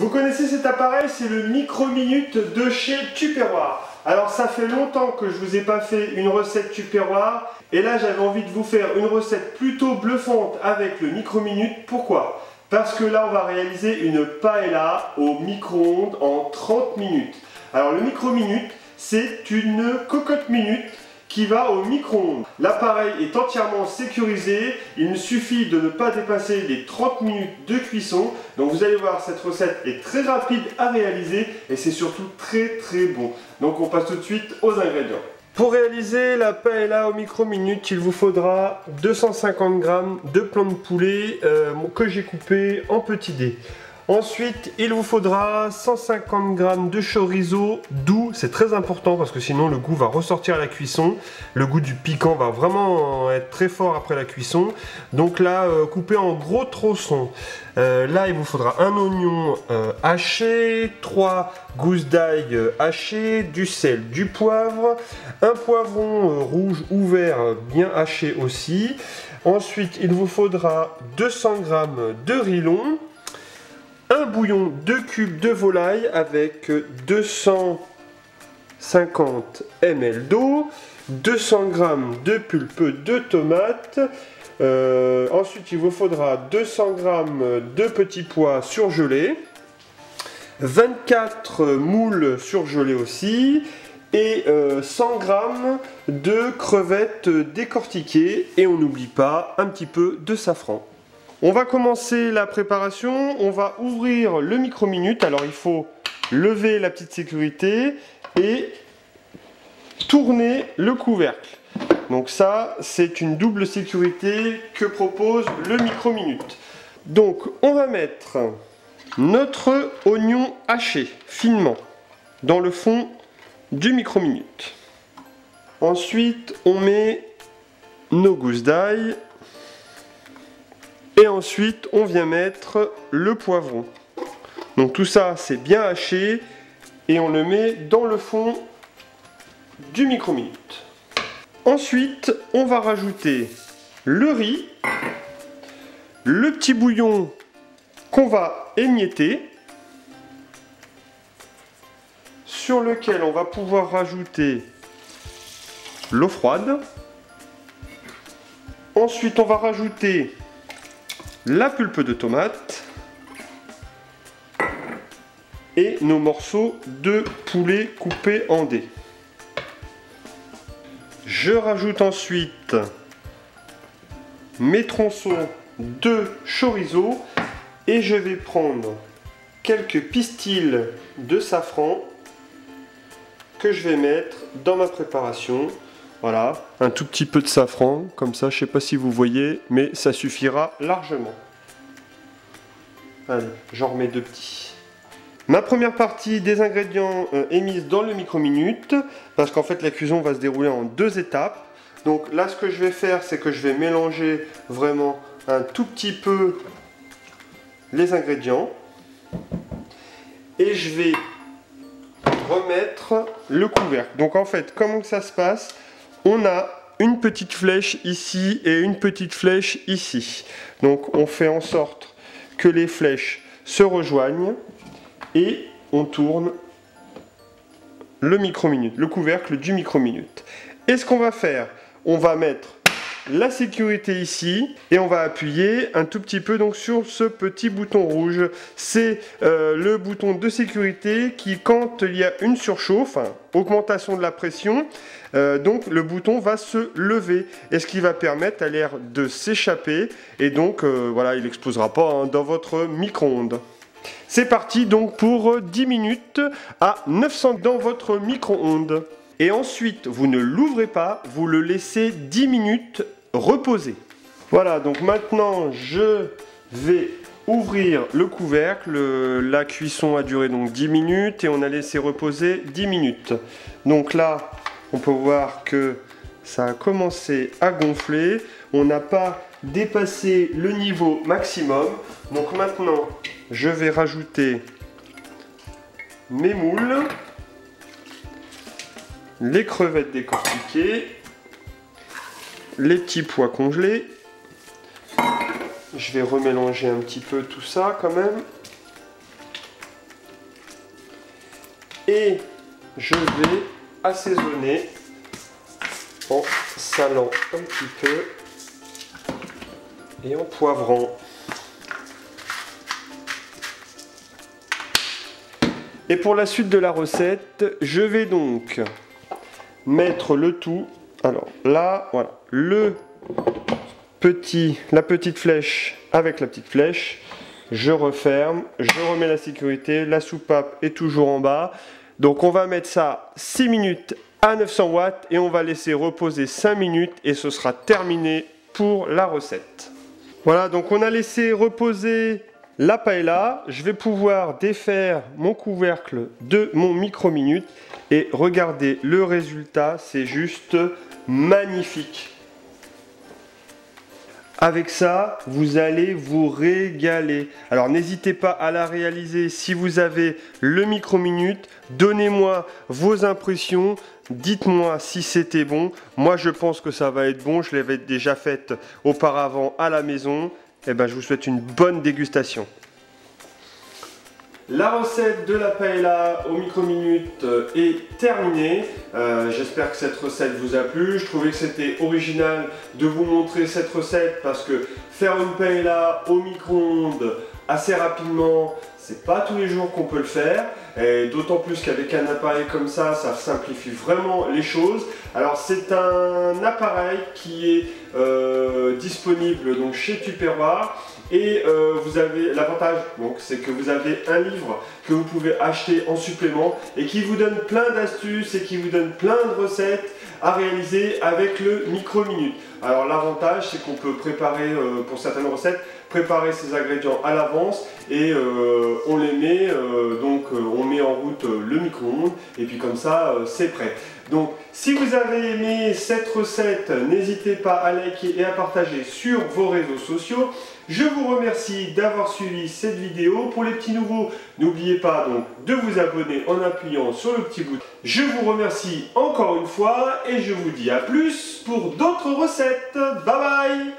Vous connaissez cet appareil, c'est le micro-minute de chez Tupperware. Alors ça fait longtemps que je vous ai pas fait une recette Tupperware et là j'avais envie de vous faire une recette plutôt bluffante avec le micro-minute. Pourquoi? Parce que là on va réaliser une paella au micro-ondes en 30 minutes. Alors le micro-minute, c'est une cocotte minute qui va au micro-ondes. L'appareil est entièrement sécurisé, il me suffit de ne pas dépasser les 30 minutes de cuisson. Donc vous allez voir, cette recette est très rapide à réaliser et c'est surtout très bon. Donc on passe tout de suite aux ingrédients. Pour réaliser la paella au micro-minute, il vous faudra 250 g de blanc de poulet que j'ai coupé en petits dés. Ensuite, il vous faudra 150 g de chorizo doux, c'est très important parce que sinon le goût va ressortir à la cuisson. Le goût du piquant va vraiment être très fort après la cuisson. Donc là, coupé en gros tronçons. Là, il vous faudra un oignon haché, 3 gousses d'ail hachées, du sel, du poivre, un poivron rouge ou vert bien haché aussi. Ensuite, il vous faudra 200 g de riz long, un bouillon de cubes de volaille avec 250 ml d'eau, 200 g de pulpe de tomate. Ensuite, il vous faudra 200 g de petits pois surgelés, 24 moules surgelées aussi, et 100 g de crevettes décortiquées. Et on n'oublie pas un petit peu de safran. On va commencer la préparation, on va ouvrir le micro-minute. Alors il faut lever la petite sécurité et tourner le couvercle. Donc ça, c'est une double sécurité que propose le micro-minute. Donc on va mettre notre oignon haché finement dans le fond du micro-minute. Ensuite, on met nos gousses d'ail. Et ensuite, on vient mettre le poivron. Donc tout ça, c'est bien haché. Et on le met dans le fond du micro-minute. Ensuite, on va rajouter le riz, le petit bouillon qu'on va émietter, sur lequel on va pouvoir rajouter l'eau froide. Ensuite, on va rajouter la pulpe de tomate et nos morceaux de poulet coupés en dés. Je rajoute ensuite mes tronçons de chorizo et je vais prendre quelques pistils de safran que je vais mettre dans ma préparation. Voilà, un tout petit peu de safran, comme ça, je ne sais pas si vous voyez, mais ça suffira largement. Allez, j'en remets 2 petits. Ma première partie des ingrédients est mise dans le micro-minute, parce qu'en fait la cuisson va se dérouler en 2 étapes. Donc là, ce que je vais faire, c'est que je vais mélanger vraiment un tout petit peu les ingrédients. Et je vais remettre le couvercle. Donc en fait, comment ça se passe ? On a une petite flèche ici et une petite flèche ici. Donc on fait en sorte que les flèches se rejoignent et on tourne le micro-minute, le couvercle du micro-minute. Et ce qu'on va faire, on va mettre la sécurité ici et on va appuyer un tout petit peu donc sur ce petit bouton rouge. C'est le bouton de sécurité qui, quand il y a une surchauffe, augmentation de la pression, donc le bouton va se lever et ce qui va permettre à l'air de s'échapper et donc voilà, il n'explosera pas dans votre micro-ondes. C'est parti donc pour 10 minutes à 900 dans votre micro-ondes. Et ensuite, vous ne l'ouvrez pas, vous le laissez 10 minutes reposer. Voilà, donc maintenant, je vais ouvrir le couvercle. La cuisson a duré donc 10 minutes et on a laissé reposer 10 minutes. Donc là, on peut voir que ça a commencé à gonfler. On n'a pas dépassé le niveau maximum. Donc maintenant, je vais rajouter mes moules, les crevettes décortiquées, les petits pois congelés. Je vais remélanger un petit peu tout ça quand même. et je vais assaisonner en salant un petit peu et en poivrant. Et pour la suite de la recette, je vais donc mettre le tout. Alors là, voilà, la petite flèche avec la petite flèche. Je referme, je remets la sécurité, la soupape est toujours en bas. Donc on va mettre ça 6 minutes à 900 watts et on va laisser reposer 5 minutes et ce sera terminé pour la recette. Voilà, donc on a laissé reposer la paella. Je vais pouvoir défaire mon couvercle de mon micro-minute et regardez le résultat, c'est juste magnifique. Avec ça, vous allez vous régaler. Alors n'hésitez pas à la réaliser si vous avez le micro-minute. Donnez-moi vos impressions. Dites-moi si c'était bon. Moi, je pense que ça va être bon. Je l'avais déjà faite auparavant à la maison. Et ben, je vous souhaite une bonne dégustation. La recette de la paella au micro-minute est terminée. J'espère que cette recette vous a plu. Je trouvais que c'était original de vous montrer cette recette parce que faire une paella au micro-ondes assez rapidement, c'est pas tous les jours qu'on peut le faire. Et d'autant plus qu'avec un appareil comme ça, ça simplifie vraiment les choses. Alors c'est un appareil qui est disponible donc chez Tupperware. Et vous avez l'avantage, c'est que vous avez un livre que vous pouvez acheter en supplément et qui vous donne plein d'astuces et qui vous donne plein de recettes à réaliser avec le micro-minute. Alors l'avantage, c'est qu'on peut préparer pour certaines recettes, préparer ces ingrédients à l'avance et on les met, on met en route le micro-ondes et puis comme ça, c'est prêt. Donc si vous avez aimé cette recette, n'hésitez pas à liker et à partager sur vos réseaux sociaux. Je vous remercie d'avoir suivi cette vidéo. Pour les petits nouveaux, n'oubliez pas donc de vous abonner en appuyant sur le petit bouton. Je vous remercie encore une fois et je vous dis à plus pour d'autres recettes. Bye bye!